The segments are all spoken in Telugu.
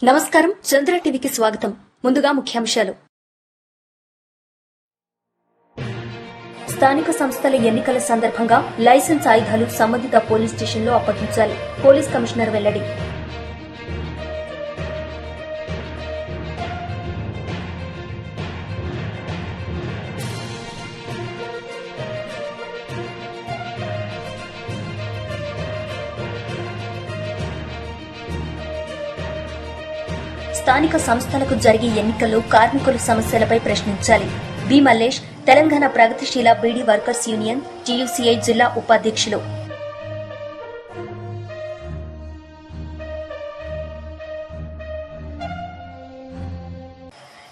నమస్కారం, చంద్ర టీవీకి స్వాగతం. ముందుగా ముఖ్యాంశాలు. స్థానిక సంస్థల ఎన్నికల సందర్భంగా లైసెన్స్ ఆయుధాలు సంబంధిత పోలీస్ స్టేషన్లో అప్పగించాలి. పోలీస్ కమిషనర్ వెల్లడి. స్థానిక సంస్థలకు జరిగే ఎన్నికల్లో కార్మికుల సమస్యలపై ప్రశ్నించాలి. బి మల్లేష్, తెలంగాణ ప్రగతిశీల బీడీ వర్కర్స్ యూనియన్ టీయూసీఐ జిల్లా ఉపాధ్యక్షులు.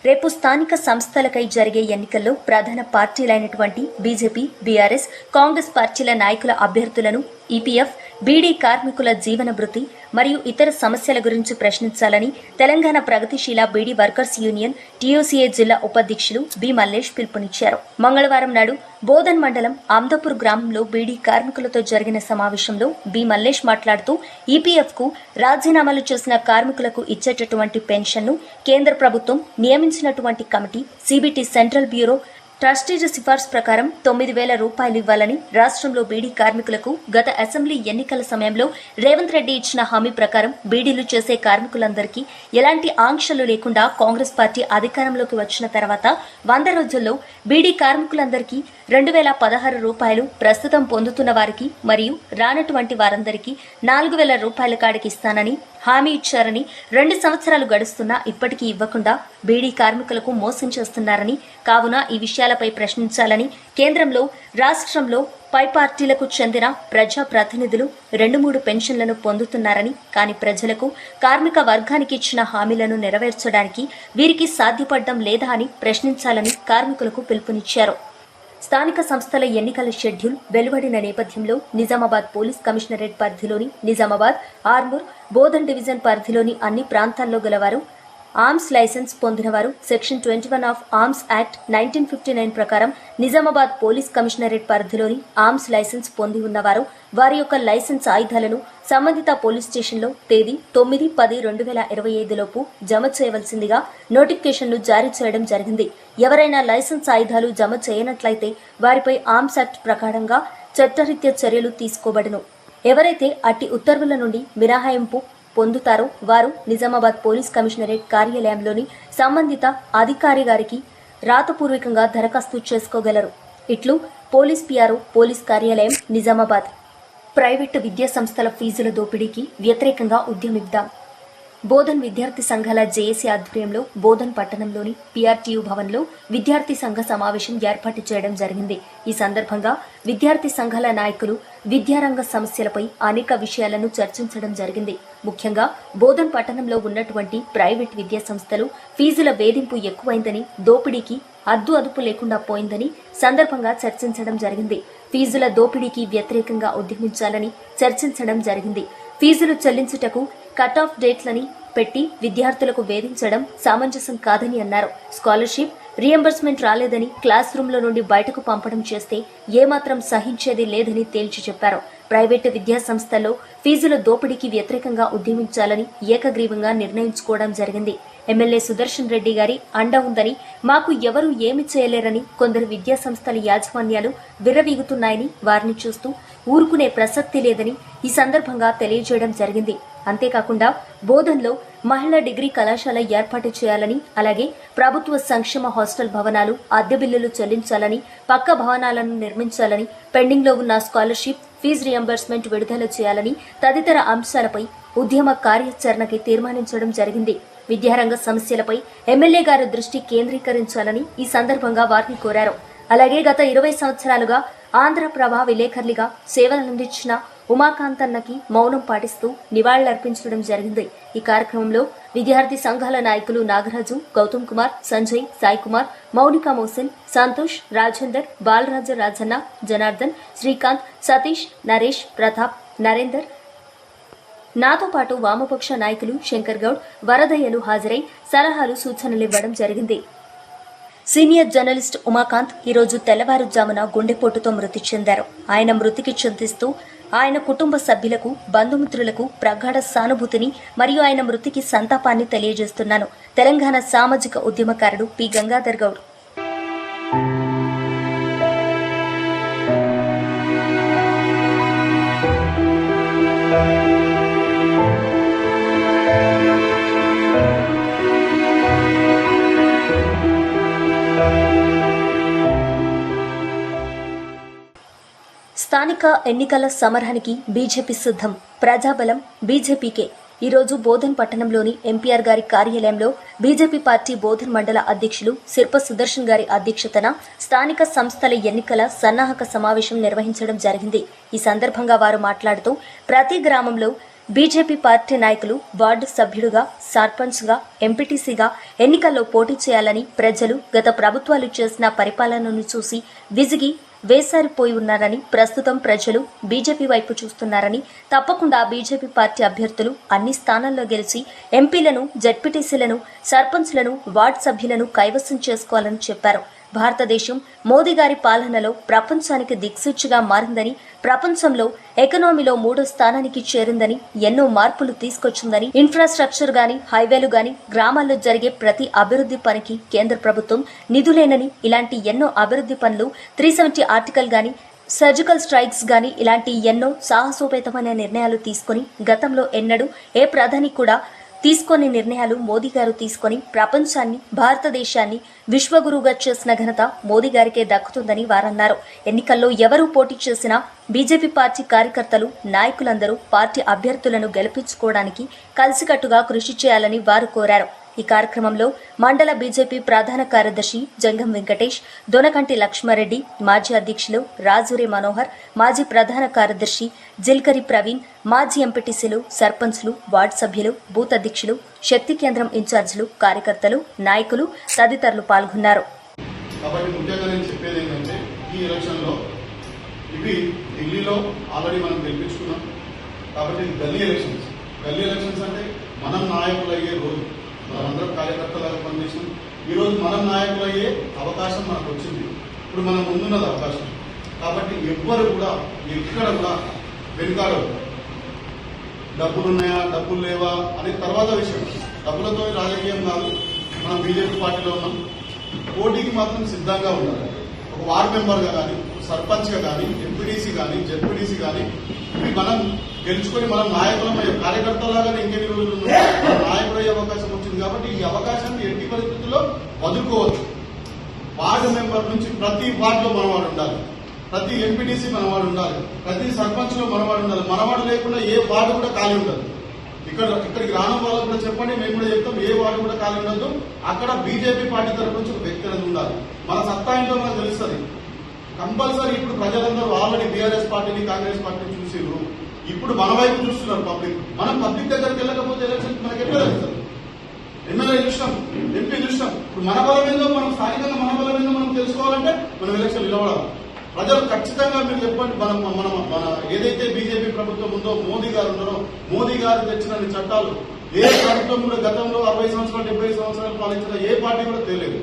రేపు స్థానిక సంస్థలకై జరిగే ఎన్నికల్లో ప్రధాన పార్టీలైనటువంటి బీజేపీ, బీఆర్ఎస్, కాంగ్రెస్ పార్టీల నాయకుల అభ్యర్థులను ఈపీఎఫ్, బీడీ కార్మికుల జీవన భృతి మరియు ఇతర సమస్యల గురించి ప్రశ్నించాలని తెలంగాణ ప్రగతిశీల బీడీ వర్కర్స్ యూనియన్ టీయూసీఐ జిల్లా ఉపాధ్యక్షులు బి మల్లేష్ పిలుపునిచ్చారు. మంగళవారం నాడు బోధన్ మండలం ఆమ్దాపూర్ గ్రామంలో బీడీ కార్మికులతో జరిగిన సమావేశంలో బి మల్లేష్ మాట్లాడుతూ ఈపీఎఫ్ కు రాజీనామాలు చేసిన కార్మికులకు ఇచ్చేటటువంటి పెన్షన్ను కేంద్ర ప్రభుత్వం నియమించినటువంటి కమిటీ సిబిటి సెంట్రల్ బ్యూరో ట్రస్టీల సిఫార్సు ప్రకారం 9,000 రూపాయలు ఇవ్వాలని రాష్ట్రంలో బీడీ కార్మికులకు గత అసెంబ్లీ ఎన్నికల సమయంలో రేవంత్ రెడ్డి ఇచ్చిన హామీ ప్రకారం బీడీలు చేసే కార్మికులందరికీ ఎలాంటి ఆంక్షలు లేకుండా కాంగ్రెస్ పార్టీ అధికారంలోకి వచ్చిన తర్వాత 100 రోజుల్లో బీడీ కార్మికులందరికీ 2,016 రూపాయలు ప్రస్తుతం పొందుతున్న వారికి మరియు రానటువంటి వారందరికీ 4,000 రూపాయల కాడికి ఇస్తానని హామీ ఇచ్చారని 2 సంవత్సరాలు గడుస్తున్నా ఇప్పటికీ ఇవ్వకుండా బీడీ కార్మికులకు మోసం చేస్తున్నారని, కావున ఈ విషయాలపై ప్రశ్నించాలని, కేంద్రంలో రాష్ట్రంలో పై పార్టీలకు చెందిన ప్రజా ప్రతినిధులు 2-3 పెన్షన్లను పొందుతున్నారని, కానీ ప్రజలకు కార్మిక వర్గానికి ఇచ్చిన హామీలను నెరవేర్చడానికి వీరికి సాధ్యపడడం లేదా అని ప్రశ్నించాలని కార్మికులకు పిలుపునిచ్చారు. స్థానిక సంస్థల ఎన్నికల షెడ్యూల్ వెలువడిన నేపథ్యంలో నిజామాబాద్ పోలీస్ కమిషనరేట్ పరిధిలోని నిజామాబాద్, ఆర్మూర్, బోధన్ డివిజన్ పరిధిలోని అన్ని ప్రాంతాల్లో గలవారు ఆర్మ్స్ లైసెన్స్ పొందినవారు సెక్షన్ 21 ఆఫ్ ఆర్మ్స్ యాక్ట్ 1959 ప్రకారం నిజామాబాద్ పోలీస్ కమిషనరేట్ పరిధిలోని ఆర్మ్స్ లైసెన్స్ పొంది ఉన్నవారు వారి యొక్క లైసెన్స్ ఆయుధాలను సంబంధిత పోలీస్ స్టేషన్లో తేదీ 9-10-2025 లోపు జమ చేయవలసిందిగా నోటిఫికేషన్ను జారీ చేయడం జరిగింది. ఎవరైనా లైసెన్స్ ఆయుధాలు జమ చేయనట్లయితే వారిపై ఆర్మ్స్ యాక్ట్ ప్రకారంగా చట్టరీత్యా చర్యలు తీసుకోబడును. ఎవరైతే అట్టి ఉత్తర్వుల నుండి మినహాయింపు పొందుతారో వారు నిజామాబాద్ పోలీస్ కమిషనరేట్ కార్యాలయంలోని సంబంధిత అధికారి గారికి రాతపూర్వకంగా దరఖాస్తు చేసుకోగలరు. ఇట్లు పోలీస్ పిఆర్ఓ, పోలీస్ కార్యాలయం, నిజామాబాద్. ప్రైవేటు విద్యా సంస్థల ఫీజుల దోపిడీకి వ్యతిరేకంగా ఉద్యమిద్దాం. బోధన్ విద్యార్థి సంఘాల జేఏసీ ఆధ్వర్యంలో బోధన్ పట్టణంలోని పీఆర్టీయూ భవన్లో విద్యార్థి సంఘ సమావేశం ఏర్పాటు చేయడం జరిగింది. ఈ సందర్భంగా విద్యార్థి సంఘాల నాయకులు విద్యారంగ సమస్యలపై అనేక విషయాలను చర్చించడం జరిగింది. ముఖ్యంగా బోధన్ పట్టణంలో ఉన్నటువంటి ప్రైవేట్ విద్యా సంస్థలు ఫీజుల వేధింపు ఎక్కువైందని, దోపిడీకి అద్దు అదుపు లేకుండా పోయిందని సందర్భంగా చర్చించడం జరిగింది. ఫీజుల దోపిడీకి వ్యతిరేకంగా ఉద్యమించాలని చర్చించడం జరిగింది. ఫీజులు చెల్లించుటకు కట్ ఆఫ్ డేట్లని పెట్టి విద్యార్థులకు వేధించడం సమంజసం కాదని అన్నారు. స్కాలర్షిప్ రియంబర్స్మెంట్ రాలేదని క్లాస్ రూమ్లో నుండి బయటకు పంపడం చేస్తే ఏమాత్రం సహించేది లేదని తేల్చి చెప్పారు. ప్రైవేటు విద్యా సంస్థల్లో ఫీజుల దోపిడీకి వ్యతిరేకంగా ఉద్యమించాలని ఏకగ్రీవంగా నిర్ణయించుకోవడం జరిగింది. ఎమ్మెల్యే సుదర్శన్ రెడ్డి గారి అండ ఉందని, మాకు ఎవరూ ఏమి చేయలేరని కొందరు విద్యా సంస్థల యాజమాన్యాలు విర్రవీగుతున్నాయని వారిని చూస్తూ ఊరుకునే ప్రసక్తి లేదని ఈ సందర్భంగా తెలియజేయడం జరిగింది. అంతేకాకుండా బోధన్లో మహిళా డిగ్రీ కళాశాల ఏర్పాటు చేయాలని, అలాగే ప్రభుత్వ సంక్షేమ హాస్టల్ భవనాలు అద్దె బిల్లులు చెల్లించాలని, పక్క భవనాలను నిర్మించాలని, పెండింగ్లో ఉన్న స్కాలర్షిప్ ఫీజు రియంబర్స్మెంట్ విడుదల చేయాలని తదితర అంశాలపై ఉద్యమ కార్యాచరణకి తీర్మానించడం జరిగింది. విద్యారంగ సమస్యలపై ఎమ్మెల్యే గారు దృష్టి కేంద్రీకరించాలని ఈ సందర్భంగా వారిని కోరారు. అలాగే గత 20 సంవత్సరాలుగా ఆంధ్రప్రభ విలేకరులుగా సేవలందించిన ఉమాకాంతన్నకి మౌనం పాటిస్తూ నివాళులర్పించడం జరిగింది. ఈ కార్యక్రమంలో విద్యార్థి సంఘాల నాయకులు నాగరాజు, గౌతమ్ కుమార్, సంజయ్, సాయి కుమార్, మౌనికా మోసన్, సంతోష్, రాజేందర్, బాలరాజ రాజన్న, జనార్దన్, శ్రీకాంత్, సతీష్, నరేష్, ప్రతాప్, నరేందర్, నాతో పాటు వామపక్ష నాయకులు శంకర్ గౌడ్, వరదయ్యలు హాజరై సలహాలు, సూచనలివ్వడం జరిగింది. సీనియర్ జర్నలిస్ట్ ఉమాకాంత్ ఈరోజు తెల్లవారుజామున గుండెపోటుతో మృతి చెందారు. ఆయన మృతికి చింతిస్తూ ఆయన కుటుంబ సభ్యులకు, బంధుమిత్రులకు ప్రగాఢ సానుభూతిని మరియు ఆయన మృతికి సంతాపాన్ని తెలియజేస్తున్నాను. తెలంగాణ సామాజిక ఉద్యమకారుడు పి. గంగాధర్ గౌడ్. స్థానిక ఎన్నికల సమరానికి బీజేపీ సిద్ధం. ప్రజాబలం బీజేపీకే. ఈరోజు బోధన్ పట్టణంలోని ఎంపీఆర్ గారి కార్యాలయంలో బీజేపీ పార్టీ బోధన్ మండల అధ్యక్షులు సిర్ప సుదర్శన్ గారి అధ్యక్షతన స్థానిక సంస్థల ఎన్నికల సన్నాహక సమావేశం నిర్వహించడం జరిగింది. ఈ సందర్భంగా వారు మాట్లాడుతూ ప్రతి గ్రామంలో బీజేపీ పార్టీ నాయకులు వార్డు సభ్యుడుగా, సర్పంచ్గా, ఎంపీటీసీగా ఎన్నికల్లో పోటీ చేయాలని ప్రజలు గత ప్రభుత్వాలు చేసిన పరిపాలనను చూసి విసిగి వేసారిపోయి ఉన్నారని, ప్రస్తుతం ప్రజలు బీజేపీ వైపు చూస్తున్నారని, తప్పకుండా బీజేపీ పార్టీ అభ్యర్థులు అన్ని స్థానాల్లో గెలిచి ఎంపీలను, జడ్పీటీసీలను, సర్పంచ్లను, వార్డు సభ్యులను కైవసం చేసుకోవాలని చెప్పారు. భారతదేశం మోదీ గారి పాలనలో ప్రపంచానికి దిక్సూచిగా మారిందని, ప్రపంచంలో ఎకనామీలో 3వ స్థానానికి చేరిందని, ఎన్నో మార్పులు తీసుకొచ్చిందని, ఇన్ఫ్రాస్ట్రక్చర్ గాని, హైవేలు గాని, గ్రామాల్లో జరిగే ప్రతి అభివృద్ధి పనికి కేంద్ర ప్రభుత్వం నిధులేనని, ఇలాంటి ఎన్నో అభివృద్ధి పనులు 370 ఆర్టికల్ గాని, సర్జికల్ స్ట్రైక్స్ గాని ఇలాంటి ఎన్నో సాహసోపేతమైన నిర్ణయాలు తీసుకుని గతంలో ఎన్నడూ ఏ ప్రధాని కూడా తీసుకొని నిర్ణయాలు మోదీ గారు తీసుకొని ప్రపంచాన్ని, భారతదేశాన్ని విశ్వగురువుగా చేసిన ఘనత మోదీ గారికే దక్కుతుందని వారన్నారు. ఎన్నికల్లో ఎవరూ పోటీ చేసినా బీజేపీ పార్టీ కార్యకర్తలు, నాయకులందరూ పార్టీ అభ్యర్థులను గెలిపించుకోవడానికి కలిసికట్టుగా కృషి చేయాలని వారు కోరారు. ఈ కార్యక్రమంలో మండల బీజేపీ ప్రధాన కార్యదర్శి జంగం వెంకటేష్, దొనకంటి లక్ష్మారెడ్డి, మాజీ అధ్యక్షులు రాజూరి మనోహర్, మాజీ ప్రధాన కార్యదర్శి జిల్కరి ప్రవీణ్, మాజీ ఎంపీటీసీలు, సర్పంచ్లు, వార్డు సభ్యులు, బూత్ అధ్యక్షులు, శక్తి కేంద్రం ఇన్ఛార్జీలు, కార్యకర్తలు, నాయకులు తదితరులు పాల్గొన్నారు. మనం నాయకులయ్యే రోజు, మనందరం కార్యకర్తలుగా పనిచేసాం. ఈరోజు మనం నాయకులయ్యే అవకాశం మనకు వచ్చింది. ఇప్పుడు మనం ముందున్నది అవకాశం. కాబట్టి ఎవ్వరు కూడా ఎక్కడ కూడా వెనుకాడు. డబ్బులున్నాయా, డబ్బులు లేవా అనే తర్వాత విషయం. డబ్బులతో రాజకీయం కాదు. మనం బీజేపీ పార్టీలో ఉన్నాం. పోటీకి మాత్రం సిద్ధంగా ఉండాలి. ఒక వార్డు మెంబర్గా కానీ, సర్పంచ్గా కానీ, ఎంపీడీసీ కానీ, జెడ్పీడీసీ కానీ మనం గెలుచుకొని మనం నాయకులమయ్యే, కార్యకర్తలాగానే ఇంకెన్ని రోజులు నాయకుడయ్యే అవకాశం వచ్చింది. కాబట్టి ఈ అవకాశాన్ని ఎట్టి పరిస్థితుల్లో వదులుకోవచ్చు. వార్డు మెంబర్ నుంచి ప్రతి వార్డులో మనవాడు ఉండాలి, ప్రతి ఎంపీటీసీ మనవాడు ఉండాలి, ప్రతి సర్పంచ్ లో మనవాడు ఉండాలి. మనవాడు లేకుండా ఏ వార్డు కూడా ఖాళీ ఉండదు. ఇక్కడికి రాని వాళ్ళకు కూడా చెప్పండి, మేము కూడా చెప్తాం. ఏ వార్డు కూడా ఖాళీ ఉండదు. అక్కడ బీజేపీ పార్టీ తరఫు నుంచి ఒక వ్యక్తి అనేది ఉండాలి. మన సత్తా ఏంటో మనకు తెలుస్తుంది. కంపల్సరీ ఇప్పుడు ప్రజలందరూ ఆల్రెడీ బీఆర్ఎస్ పార్టీని, కాంగ్రెస్ పార్టీని చూసిరు. ఇప్పుడు మన వైపు చూస్తున్నారు పబ్లిక్. మనం పబ్లిక్ దగ్గరికి వెళ్ళకపోతే ఎలక్షన్ మనకి ఎట్లా తెలుస్తుంది? ఎమ్మెల్యే చూసినాం, ఎంపీ చూసినాం. ఇప్పుడు మన బలం ఏందో, మనం స్థానికంగా మన బలం ఏందో మనం తెలుసుకోవాలంటే మనం ఎలక్షన్ నిలబడాలి. ప్రజలు ఖచ్చితంగా మీరు చెప్పండి. మన ఏదైతే బీజేపీ ప్రభుత్వం ఉందో, మోదీ గారు ఉన్నారో, మోదీ గారు తెచ్చిన చట్టాలు ఏ ప్రభుత్వం కూడా గతంలో 60 సంవత్సరాలు 70 సంవత్సరాలు పాలించిన ఏ పార్టీ కూడా తెలియదు.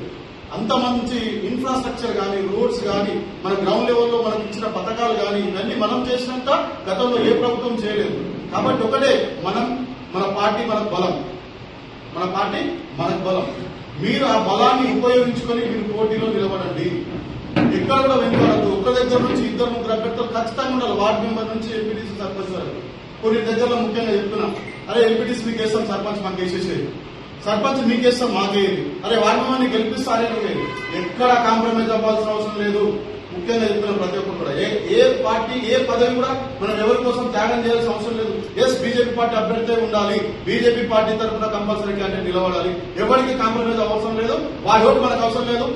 అంత మంచి ఇన్ఫ్రాస్ట్రక్చర్ కానీ, రోడ్స్ కానీ, మన గ్రౌండ్ లెవెల్లో మనకు ఇచ్చిన పథకాలు కానీ ఇవన్నీ మనం చేసినంత గతంలో ఏ ప్రభుత్వం చేయలేదు. కాబట్టి ఒకటే, మన పార్టీ మనకు బలం, మన పార్టీ మనకు బలం. మీరు ఆ బలాన్ని ఉపయోగించుకొని మీరు పోటీలో నిలబడండి. ఎక్కడ కూడా వెనుకడద్దు. ఒక్క దగ్గర నుంచి 2-3 అభ్యర్థులు ఖచ్చితంగా ఉండాలి. వార్డు మెంబర్ నుంచి ఎంపీటీసీ, సర్పంచ్ వరకు. కొన్ని దగ్గరలో ముఖ్యంగా చెప్తున్నాం, అరే ఎంపీటీసీ మీకు వేస్తాం, సర్పంచ్ మాకు వేసేసేది, సర్పంచ్ మీకేస్తాం మాకేది, అరే వార్డు మెంబర్ని గెలిపిస్తారే. ఎక్కడ కాంప్రమైజ్ అవ్వాల్సిన అవసరం లేదు. ముఖ్యంగా చెప్తున్నాం ప్రతి ఒక్కరు కూడా. ఏ పార్టీ, ఏ పదవి కూడా మనం ఎవరి కోసం త్యాగం చేయాల్సిన అవసరం లేదు. బీజేపీ పార్టీ అభ్యర్థి ఉండాలి, బీజేపీ పార్టీ తరఫున కంపల్సరీ క్యాండిడేట్ నిలబడాలి. ఎవరికి కాంప్రమైజ్ అవసరం లేదు. వాడి ఓటు మనకు అవసరం లేదు,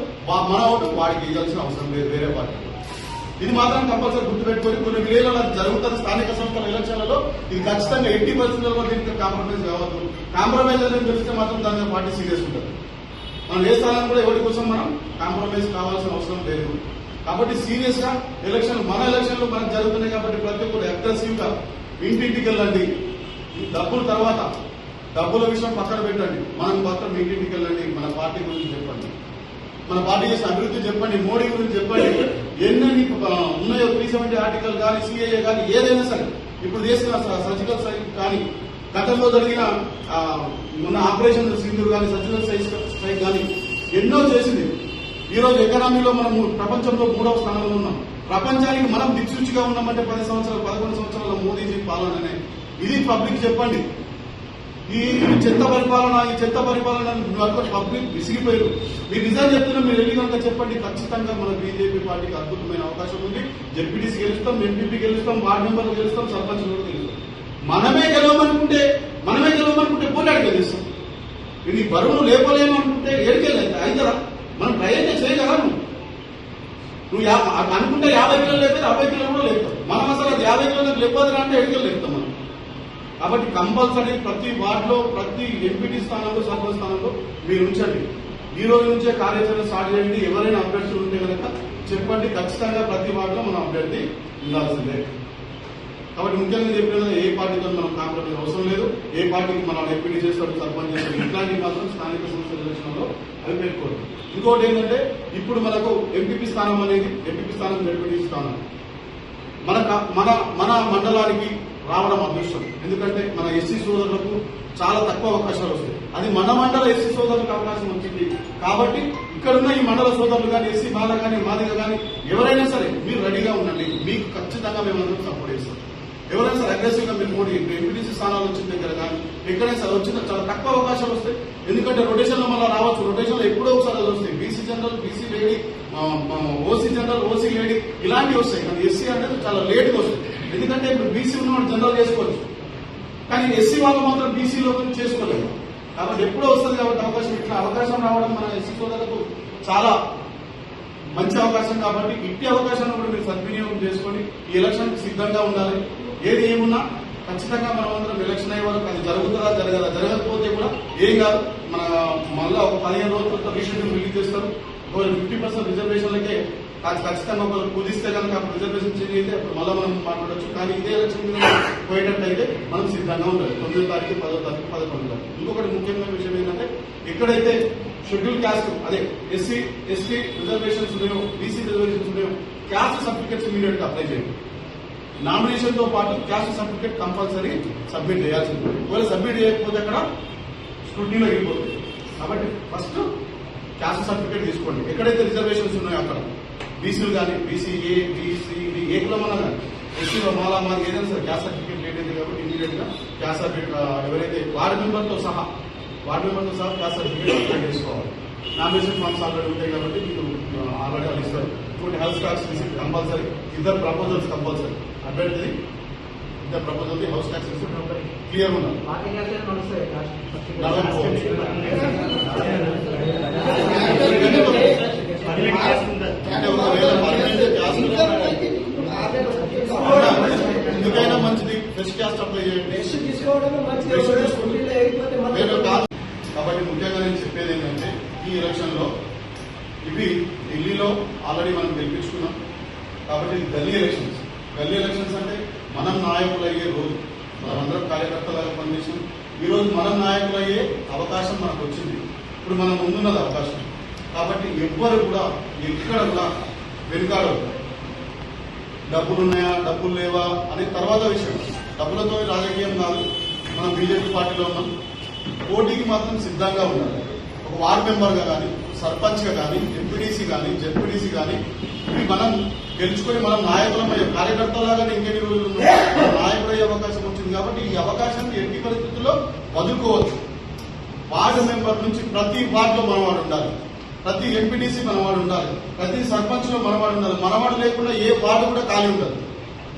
మన ఓటు వాడికి ఇవ్వాల్సిన అవసరం లేదు వేరే పార్టీ. ఇది మాత్రం కంపల్సరీ గుర్తుపెట్టుకొని కొన్ని విలేజ్లలో జరుగుతున్న స్థానిక సంస్థల ఎలక్షన్లలో ఇది ఖచ్చితంగా ఎట్టి పరిస్థితుల్లో దీనికి కాంప్రమైజ్ కావద్దు. కాంప్రమైజ్ అనేది తెలిస్తే మాత్రం దాని పార్టీ సీరియస్ ఉంటుంది. మనం ఏ స్థానం కూడా ఎవరి కోసం మనం కాంప్రమైజ్ కావాల్సిన అవసరం లేదు. కాబట్టి సీరియస్ గా మన ఎలక్షన్లు మనకు జరుగుతున్నాయి. కాబట్టి ప్రతి ఒక్కరు అగ్రెసివ్ గా ఇంటింటికి వెళ్ళండి. డబ్బుల తర్వాత, డబ్బుల విషయం పక్కన పెట్టండి. మనం మాత్రం ఇంటింటికి వెళ్ళండి, మన పార్టీ గురించి చెప్పండి. మన పార్టీ చేసిన అభివృద్ధి చెప్పండి, మోడీ గురించి చెప్పండి, ఎన్ని ఉన్నాయో 370 ఆర్టికల్ కానీ, సిఏఏ కానీ, ఏదైనా సరే ఇప్పుడు చేసిన సర్జికల్ స్ట్రైక్ కానీ, గతంలో జరిగిన మన ఆపరేషన్ సింధూర్ కానీ, సర్జికల్ స్ట్రైక్ కానీ ఎన్నో చేసింది. ఈ రోజు ఎకానమీలో మనం ప్రపంచంలో 3వ స్థానంలో ఉన్నాం. ప్రపంచానికి మనం దిక్సూచిగా ఉన్నామంటే 10 సంవత్సరాలు 11 సంవత్సరాల మోదీజీ పాలననే. ఇది పబ్లిక్ చెప్పండి. ఈ చెత్త పరిపాలన పబ్లిక్ విసిగిపోయారు. మీరు నిజం చెప్తున్నా, మీరు ఎన్ని కనుక చెప్పండి, ఖచ్చితంగా మన బీజేపీ పార్టీకి అద్భుతమైన అవకాశం ఉంది. జెడ్పీటీసీ గెలుస్తాం, ఎంపీపీ గెలుస్తాం, వార్డు మెంబర్లు గెలుస్తాం, సర్పంచ్ కూడా గెలుస్తాం. మనమే గెలవమనుకుంటే పోరాడి గెలుస్తాం. ఇది బరువును లేపలేము అనుకుంటే ఏడికెళ్ళలేదు అవుతారా? మనం ట్రై అయితే చేయగలం. నువ్వు అనుకుంటే 50 కిలోలు లేకపోతే 50 కిలోలు కూడా లేపుతాం. మనం అసలు అది 50 కిలోలకు లేకపోతే అంటే ఎడికెళ్ళి లేపుతాం మనం. కాబట్టి కంపల్సరీ ప్రతి వార్డులో, ప్రతి ఎంపీటీ స్థానంలో, సర్పంచ్ స్థానంలో మీరు ఉంచండి. ఈ రోజు నుంచే కార్యాచరణ స్టార్ట్ చేయండి. ఎవరైనా అభ్యర్థులు ఉంటే కనుక చెప్పండి. ఖచ్చితంగా ప్రతి వార్డులో మన అభ్యర్థి ఉండాల్సిందే. కాబట్టి ముఖ్యంగా చెప్పిన ఏ పార్టీతో మనం కాంప్రమైజ్ అవసరం లేదు. ఏ పార్టీకి మనం ఎంపీటీ చేస్తాడు, సర్పంచ్ చేస్తాడు, ఇట్లాంటివి మాత్రం స్థానిక సంస్థల ఎలక్షన్లో అవి పెట్టుకోవద్దు. ఇంకోటి ఏంటంటే ఇప్పుడు మనకు ఎంపీపీ స్థానం అనేది ఎంపీపీ స్థానం, ఎంపీటీ స్థానం మన మండలానికి రావడం అదృష్టం. ఎందుకంటే మన ఎస్సీ సోదరులకు చాలా తక్కువ అవకాశాలు వస్తాయి. అది మన మండల ఎస్సీ సోదరులకు అవకాశం వచ్చింది కాబట్టి ఇక్కడున్న ఈ మండల సోదరులు కానీ, ఎస్సీ బాల కానీ, మాదిగ కానీ ఎవరైనా సరే మీరు రెడీగా ఉండండి. మీకు ఖచ్చితంగా మేమందరం సపోర్ట్ చేస్తాం. ఎవరైనా సరే అగ్రెసివ్ గా మీరు పోటీ ఎంపీటీసీ స్థానాలు వచ్చిన దగ్గర కానీ ఎక్కడైనా సరే వచ్చిన చాలా తక్కువ అవకాశాలు వస్తాయి. ఎందుకంటే రొటేషన్ లో మళ్ళీ రావచ్చు. రొటేషన్ లో ఎప్పుడో ఒకసారి వస్తాయి. BC general, BC lady, OC general, OC lady ఇలాంటివి వస్తాయి. కానీ ఎస్సీ అనేది చాలా లేట్గా వస్తాయి. ఎందుకంటే ఇప్పుడు బీసీ ఉన్నవాడు జనరల్ చేసుకోవచ్చు, కానీ ఎస్సీ వాళ్ళు మాత్రం బీసీలో చేసుకోలేదు. కాబట్టి ఎప్పుడో వస్తుంది కాబట్టి అవకాశం. ఇట్లా అవకాశం రావడం మన ఎస్సీ సోదరులకు చాలా మంచి అవకాశం. కాబట్టి ఇట్టి అవకాశాన్ని కూడా మీరు సద్వినియోగం చేసుకొని ఈ ఎలక్షన్ సిద్ధంగా ఉండాలి. ఏది ఏమున్నా ఖచ్చితంగా మనం అందరం ఎలక్షన్ అయ్యే వరకు అది జరుగుతుందా జరగదా, జరగకపోతే కూడా ఏం కాదు. మళ్ళా ఒక 15 రోజుల రీషెడ్యూల్ రిలీజ్ చేస్తారు. 50% రిజర్వేషన్లకే ఖచ్చితంగా ఒకరు కుదిస్తే కనుక అప్పుడు రిజర్వేషన్ చేంజ్ అయితే అప్పుడు మళ్ళీ మనం మాట్లాడచ్చు. కానీ ఇదే ఎలక్షన్ మీద పోయేటట్టయితే మనం సిద్ధంగా ఉండాలి. 9వ తారీఖు, 10వ తారీఖు, 11వ తారీఖు. ఇంకొకటి ముఖ్యమైన విషయం ఏంటంటే ఎక్కడైతే షెడ్యూల్ క్యాస్ట్ అదే ఎస్సీ, ఎస్టీ రిజర్వేషన్స్ ఉన్నాయో, బీసీ రిజర్వేషన్స్ ఉన్నాయో క్యాస్ట్ సర్టిఫికేట్స్ ఇమీడియట్ గా అప్లై చేయండి. నామినేషన్ తో పాటు క్యాస్ట్ సర్టిఫికేట్ కంపల్సరీ సబ్మిట్ చేయాల్సింది. ఒకవేళ సబ్మిట్ చేయకపోతే అక్కడ స్క్రూటినీలో వెళ్ళిపోతుంది. కాబట్టి ఫస్ట్ క్యాస్ట్ సర్టిఫికేట్ తీసుకోండి. ఎక్కడైతే రిజర్వేషన్స్ ఉన్నాయో అక్కడ బీసీలు కానీ, బీసీ ఏ, బీసీ ఏ కులమన్నా కానీ, ఎస్సీలో మాలా మాది ఏదైనా సరే క్యాస్ట్ సర్టిఫికేట్ లేట్ అయింది కాబట్టి ఇమీడియట్ గా క్యాస్ట్ సర్టిఫికేట్ ఎవరైతే వార్డు మెంబర్తో సహా క్యాస్ట్ సర్టిఫికేట్ అప్లై చేసుకోవాలి. నామినేషన్ ఫార్మ్స్ ఆల్రెడీ ఉంటాయి కాబట్టి మీకు ఆల్రెడీ వాళ్ళు ఇస్తారు. ఇంకోటి హౌస్ ట్యాక్స్ రిసిప్ట్ కంపల్సరీ, ఇద్దరు ప్రపోజల్స్ కంపల్సరీ. అభ్యర్థిది ఇద్దరు proposal, house tax receipt clear ఉన్నారు. ఎందుకైనా మంచిది ఫ్రెష్ క్యాస్ట్ అప్లై చేయండి. కాబట్టి ముఖ్యంగా నేను చెప్పేది ఏంటంటే ఈ ఎలక్షన్ లో ఇవి ఢిల్లీలో ఆల్రెడీ మనం గెలిపించుకున్నాం. కాబట్టి ఇది గల్లీ ఎలక్షన్స్. గల్లీ ఎలక్షన్స్ అంటే మనం నాయకులు అయ్యే రోజు. మనమందరం కార్యకర్తలాగా పనిచేసాం. ఈ రోజు మనం నాయకులు అయ్యే అవకాశం మనకు వచ్చింది. ఇప్పుడు మనం ముందున్నది అవకాశం. కాబట్టి ఎవ్వరు కూడా ఎక్కడ కూడా వెనుకాడరు. డబ్బులున్నాయా, డబ్బులు లేవా అనే తర్వాత విషయం. డబ్బులతో రాజకీయం కాదు. మనం బీజేపీ పార్టీలో ఉన్నాం. పోటీకి మాత్రం సిద్ధంగా ఉండాలి. ఒక వార్డు మెంబర్గా కానీ, సర్పంచ్గా కానీ, ఎంపీడీసీ కానీ, జెడ్పీడీసీ కానీ ఇవి మనం గెలుచుకొని మనం నాయకులమయ్యే కార్యకర్తలాగా ఇంకెన్ని రోజులు నాయకుడయ్యే అవకాశం వచ్చింది. కాబట్టి ఈ అవకాశాన్ని ఎట్టి పరిస్థితుల్లో వదులుకోవచ్చు. వార్డు మెంబర్ నుంచి ప్రతి వార్డులో మనవాడు ఉండాలి, ప్రతి ఎంపీడీసీ మనవాడు ఉండాలి, ప్రతి సర్పంచ్ లో మనవాడు ఉండాలి. మనవాడు లేకుండా ఏ వార్డు కూడా ఖాళీ ఉండదు.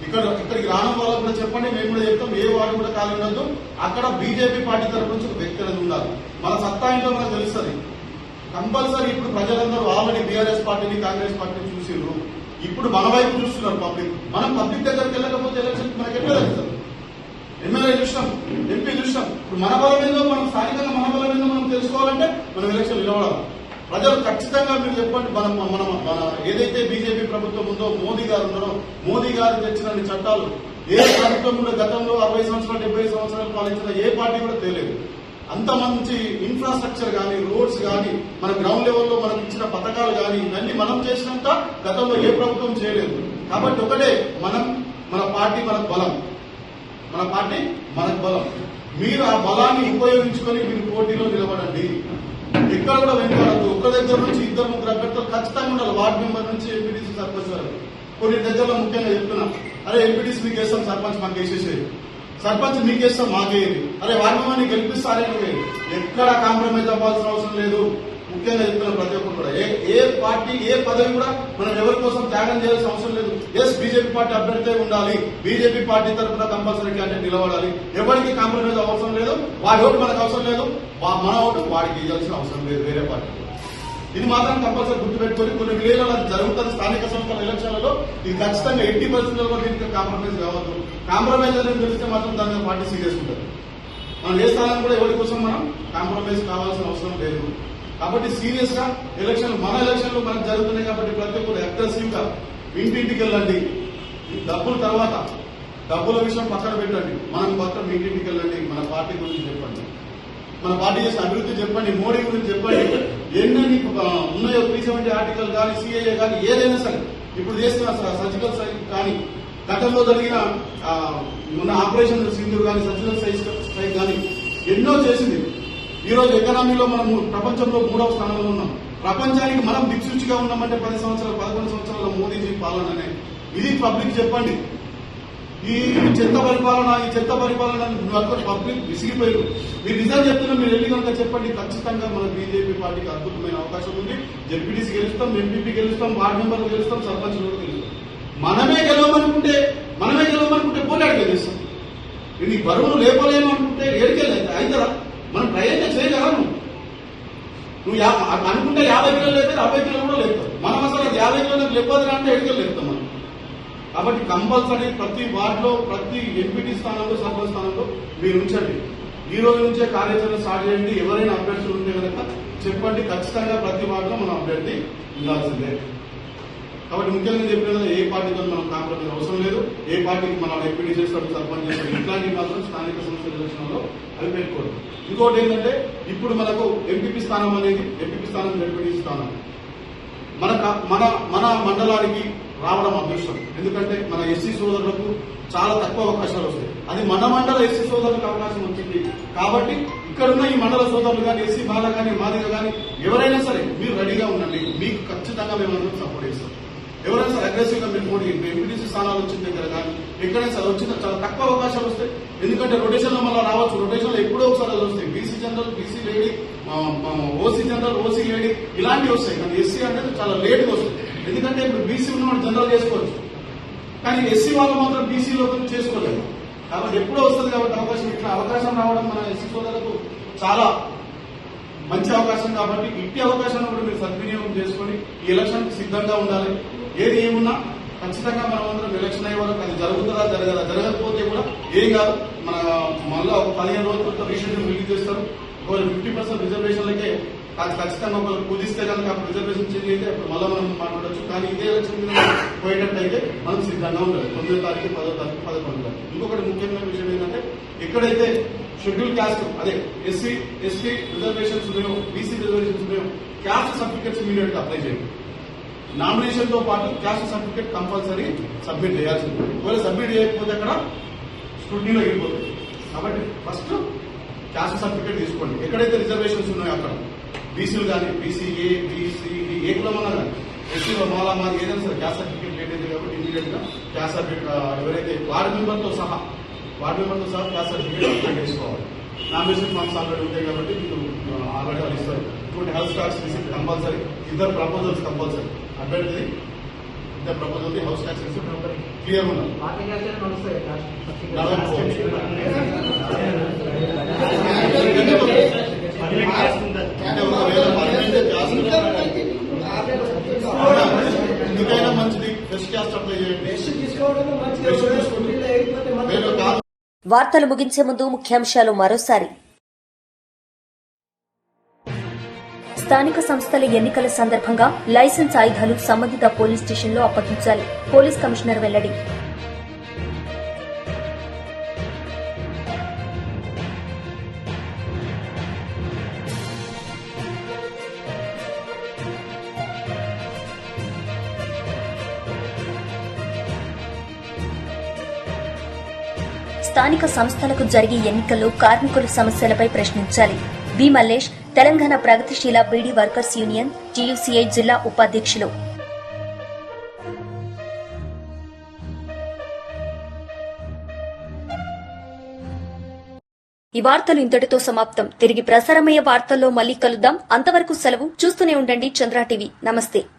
ఇక్కడికి రావడం వల్ల కూడా చెప్పండి, మేము కూడా చెప్తాం. ఏ వార్డు కూడా ఖాళీ ఉండదు. అక్కడ బీజేపీ పార్టీ తరఫు నుంచి ఒక వ్యక్తి అనేది ఉండాలి. మన సత్తా ఏంటో మనకు తెలుస్తుంది. కంపల్సరీ ఇప్పుడు ప్రజలందరూ ఆల్రెడీ బీఆర్ఎస్ పార్టీని, కాంగ్రెస్ పార్టీని చూసిర్రు. ఇప్పుడు మన వైపు చూస్తున్నారు పబ్లిక్. మనం పబ్లిక్ దగ్గరికి వెళ్ళకపోతే ఎలక్షన్ మనకి ఎట్లా తెలుస్తుంది? ఎమ్మెల్యే చూసినాం, ఎంపీ చూసినాం. ఇప్పుడు మన బలం ఏందో మనం స్థానికంగా మన బలం ఏందో మనం తెలుసుకోవాలంటే మనం ఎలక్షన్ నిలవడం. ప్రజలు ఖచ్చితంగా మీరు చెప్పండి. మన ఏదైతే బీజేపీ ప్రభుత్వం ఉందో, మోదీ గారు ఉన్నారో, మోదీ గారు తెచ్చిన చట్టాలు ఏ ప్రభుత్వం కూడా గతంలో 60 సంవత్సరాలు 70 సంవత్సరాలు పాలించిన ఏ పార్టీ కూడా తెలియదు. అంత మంచి ఇన్ఫ్రాస్ట్రక్చర్ కానీ, రోడ్స్ కానీ, మన గ్రౌండ్ లెవెల్లో మనకు ఇచ్చిన పథకాలు కానీ ఇవన్నీ మనం చేసినంత గతంలో ఏ ప్రభుత్వం చేయలేదు. కాబట్టి ఒకటే, మన పార్టీ మనకు బలం, మన పార్టీ మనకు బలం. మీరు ఆ బలాన్ని ఉపయోగించుకొని మీరు పోటీలో నిలబడండి. ఎక్కడ కూడా వెనుకడద్దు. ఒక్క దగ్గర నుంచి 2-3 అభ్యర్థులు ఖచ్చితంగా ఉండాలి. వార్డు మెంబర్ నుంచి ఎంపీటీసీ, సర్పంచ్ వరకు. కొన్ని దగ్గరలో ముఖ్యంగా చెప్తున్నా, అరే ఎంపీటీసీ మీకు వేస్తాం, సర్పంచ్ మాకు వేసేసేది, సర్పంచ్ మీకు వేస్తాం మాకేది, అరే వార్డు మెంబర్ని గెలిపిస్తారే నువ్వే. ఎక్కడ కాంప్రమైజ్ అవ్వాల్సిన అవసరం లేదు. ముఖ్యంగా చెప్తున్న ప్రతి ఒక్కరు కూడా ఏ పార్టీ ఏ పదవి కూడా మనం ఎవరి కోసం త్యాగం చేయాల్సిన అవసరం లేదు. ఎస్, బీజేపీ పార్టీ అభ్యర్థి ఉండాలి, బీజేపీ పార్టీ తరఫున కంపల్సరీ క్యాండిడేట్ నిలబడాలి. ఎవరికి కాంప్రమైజ్ అవసరం లేదు. వాడి ఓటు మనకు అవసరం లేదు, మన ఓటు వాడికి ఇవ్వాల్సిన అవసరం లేదు వేరే పార్టీ. ఇది మాత్రం కంపల్సరీ గుర్తుపెట్టుకొని కొన్ని విలేజ్లలో జరుగుతున్న స్థానిక సంస్థల ఎలక్షన్లలో ఇది ఖచ్చితంగా 80% దీనికి కాంప్రమైజ్ కావద్దు. కాంప్రమైజ్ అనేది తెలిస్తే మాత్రం దాని మీద పార్టీ సీరియస్ ఉంటుంది. మనం ఏ స్థానం కూడా ఎవరి కోసం మనం కాంప్రమైజ్ కావాల్సిన అవసరం లేదు. కాబట్టి సీరియస్ గా మన ఎలక్షన్లు మనకు జరుగుతున్నాయి కాబట్టి ప్రతి ఒక్కరు అగ్రెసివ్ గా ఇంటింటికి వెళ్ళండి. డబ్బుల తర్వాత డబ్బుల విషయం పక్కన పెట్టండి, మనం మాత్రం ఇంటింటికి వెళ్ళండి. మన పార్టీ గురించి చెప్పండి, మన పార్టీ చేసిన అభివృద్ధి చెప్పండి, మోడీ గురించి చెప్పండి. ఎన్ని ఉన్నాయో 370 ఆర్టికల్ కానీ, సిఐఏ కానీ, ఏదైనా సరే ఇప్పుడు చేస్తున్న సర్జికల్ స్ట్రైక్ కానీ, గతంలో జరిగిన మన ఆపరేషన్ సింధూర్ కానీ, సర్జికల్ స్ట్రైక్ కానీ ఎన్నో చేసింది. ఈ రోజు ఎకనామీలో మనం ప్రపంచంలో 3వ స్థానంలో ఉన్నాం. ప్రపంచానికి మనం దిక్సూచిగా ఉన్నామంటే 11 సంవత్సరాల మోదీజీ పాలననే. ఇది పబ్లిక్ చెప్పండి. ఈ చెత్త పరిపాలన పబ్లిక్ విసిగిపోయారు. మీరు నిజం చెప్తున్నా, మీరు వెళ్ళి కనుక చెప్పండి. ఖచ్చితంగా మన బీజేపీ పార్టీకి అద్భుతమైన అవకాశం ఉంది. జెడ్పీటీసీ గెలుస్తాం, ఎంపీపీ గెలుస్తాం, వార్డు మెంబర్లు గెలుస్తాం, సర్పంచ్ గెలుస్తాం. మనమే గెలవమనుకుంటే పోటీ గెలుస్తాం. ఇది బరువులు లేపలేము అనుకుంటే ఏడికెళ్ళలేదు అయితరా? మనం ప్రయత్నం చేయగలం. నువ్వు అనుకుంటే 50 కిలోలు లేకపోతే 60 కిలోలు కూడా లేపుతావు. మనం అసలు అది 50 కిలోలకు లేకపోతే అంటే ఎడికెళ్ళి లేపుతాం మనం. కాబట్టి కంపల్సరీ ప్రతి వార్డులో, ప్రతి ఎంపీటీ స్థానంలో, సర్పంచ్ స్థానంలో మీరు ఉంచండి. ఈ రోజు నుంచే కార్యాచరణ స్టార్ట్ చేయండి. ఎవరైనా అభ్యర్థులు ఉంటే కనుక చెప్పండి. ఖచ్చితంగా ప్రతి వార్డులో మనం అభ్యర్థి ఉండాల్సిందే. కాబట్టి ముఖ్యంగా చెప్పిన ఏ పార్టీతో మనం కాంప్రమైజ్ అవసరం లేదు. ఏ పార్టీకి మనం ఎంపీటీ చేస్తాడు, సర్పంచ్ చేస్తాడు, ఇట్లాంటివి మాత్రం స్థానిక సంస్థల ఎలక్షన్లో అవి పెట్టుకోవడం. ఇంకోటి ఏంటంటే, ఇప్పుడు మనకు ఎంపీపీ స్థానం అనేది ఎంపీపీ స్థానం, ఎంపీటీ స్థానం మన మండలానికి రావడం అదృష్టం. ఎందుకంటే మన ఎస్సీ సోదరులకు చాలా తక్కువ అవకాశాలు వస్తాయి. అది మన మండల ఎస్సీ సోదరులకు అవకాశం వచ్చింది కాబట్టి ఇక్కడున్న ఈ మండల సోదరులు కానీ, ఎస్సీ బాల కానీ, మాదిగ కానీ ఎవరైనా సరే మీరు రెడీగా ఉండండి. మీకు ఖచ్చితంగా మేము అందరం సపోర్ట్ చేస్తాం. ఎవరైనా సరే అగ్రెసివ్ గా మీరు పోటీ ఎంపీటీసీ స్థానాలు వచ్చిన దగ్గర కానీ ఎక్కడైనా సరే వచ్చిన చాలా తక్కువ అవకాశాలు వస్తాయి. ఎందుకంటే రొటేషన్ లో మళ్ళీ రావచ్చు. రొటేషన్ లో ఎప్పుడో ఒకసారి వస్తాయి. BC general, BC lady, OC general, OC lady ఇలాంటివి వస్తాయి. కానీ ఎస్సీ అనేది చాలా లేట్గా వస్తుంది. ఎందుకంటే ఇప్పుడు బీసీ ఉన్నవాడు జనరల్ చేసుకోవచ్చు, కానీ ఎస్సీ వాళ్ళు మాత్రం బీసీలో చేసుకోలేదు. కాబట్టి ఎప్పుడో వస్తుంది కాబట్టి అవకాశం. ఇట్లా అవకాశం రావడం మన ఎస్సీ సోదరులకు చాలా మంచి అవకాశం. కాబట్టి ఇట్టి అవకాశాన్ని కూడా మీరు సద్వినియోగం చేసుకుని ఈ ఎలక్షన్ సిద్ధంగా ఉండాలి. ఏది ఏమున్నా ఖచ్చితంగా మనం అందరం ఎలక్షన్ అయ్యే వరకు అది జరుగుతుందా జరగకపోతే కూడా ఏం కాదు. మళ్ళీ ఒక 15 రోజుల తర్వాత రీషెడ్యూల్ రిలీజ్ చేస్తారు. ఒకవేళ 50% రిజర్వేషన్లకే ఖచ్చితంగా ఒకళ్ళు కుదిస్తే కనుక రిజర్వేషన్ చేంజ్ అయితే అప్పుడు మళ్ళీ మనం మాట్లాడచ్చు. కానీ ఇదే ఎలక్షన్ మీద పోయేటట్టయితే మనం సిద్ధంగా ఉండాలి. 9వ తారీఖు, 10వ తారీఖు, 11వ తారీఖు. ఇంకొకటి ముఖ్యమైన విషయం ఏంటంటే, ఎక్కడైతే షెడ్యూల్ క్యాస్ట్ అదే ఎస్సీ, ఎస్టీ రిజర్వేషన్స్ ఉన్నాయో, బీసీ రిజర్వేషన్స్ ఉన్నాయో, క్యాస్ట్ సర్టిఫికేట్స్ ఇమీడియట్ గా అప్లై చేయండి. నామినేషన్ తో పాటు క్యాస్ట్ సర్టిఫికేట్ కంపల్సరీ సబ్మిట్ చేయాల్సింది. ఒకవేళ సబ్మిట్ చేయకపోతే అక్కడ స్క్రూటినీలో వెళ్ళిపోతుంది. కాబట్టి ఫస్ట్ క్యాస్ట్ సర్టిఫికేట్ తీసుకోండి. ఎక్కడైతే రిజర్వేషన్స్ ఉన్నాయో అక్కడ బీసీలు కానీ, బీసీఏ, బీసీడీ ఏ కులమన్నా కానీ, ఎస్సీలో మాలా మాది ఏదైనా సరే క్యాస్ట్ సర్టిఫికేట్ లేట్ అయితే కాబట్టి ఇమీడియట్ గా క్యాస్ట్ సర్టిఫికేట్ ఎవరైతే వార్డు మెంబర్తో సహా క్యాస్ట్ సర్టిఫికేట్ అప్లై చేసుకోవాలి. నామినేషన్ ఫార్మ్స్ ఆల్రెడీ ఉంటాయి కాబట్టి మీకు ఆల్రెడీ వాళ్ళు ఇస్తారు. ఇంకోటి health tax receipt compulsory, 2 proposals compulsory. అభ్యర్థిది 2 proposal, house tax receipt clear ఉన్నారు. ఎందుకైనా మంచిది ఫ్రెష్ క్యాస్ట్ అప్లై చేయండి. వార్తలు ముగించే ముందు ముఖ్యాంశాలు మరోసారి. స్థానిక సంస్థల ఎన్నికల సందర్భంగా లైసెన్స్ ఆయుధాలు సంబంధిత పోలీస్ స్టేషన్లో అప్పగించాలి. పోలీస్ కమిషనర్ వెల్లడి. స్థానిక సంస్థలకు జరిగే ఎన్నికల్లో కార్మికుల సమస్యలపై ప్రశ్నించాలి. బి మల్లేష్, తెలంగాణ ప్రగతిశీల బీడీ వర్కర్స్ యూనియన్ టీయూసీఐ జిల్లా ఉపాధ్యక్షులు. ఈ వార్తలు ఇంతటితో సమాప్తం. తిరిగి ప్రసారమయ్యే వార్తల్లో మళ్లీ కలుద్దాం. అంతవరకు సెలవు. చూస్తూనే ఉండండి చంద్ర టీవీ. నమస్తే.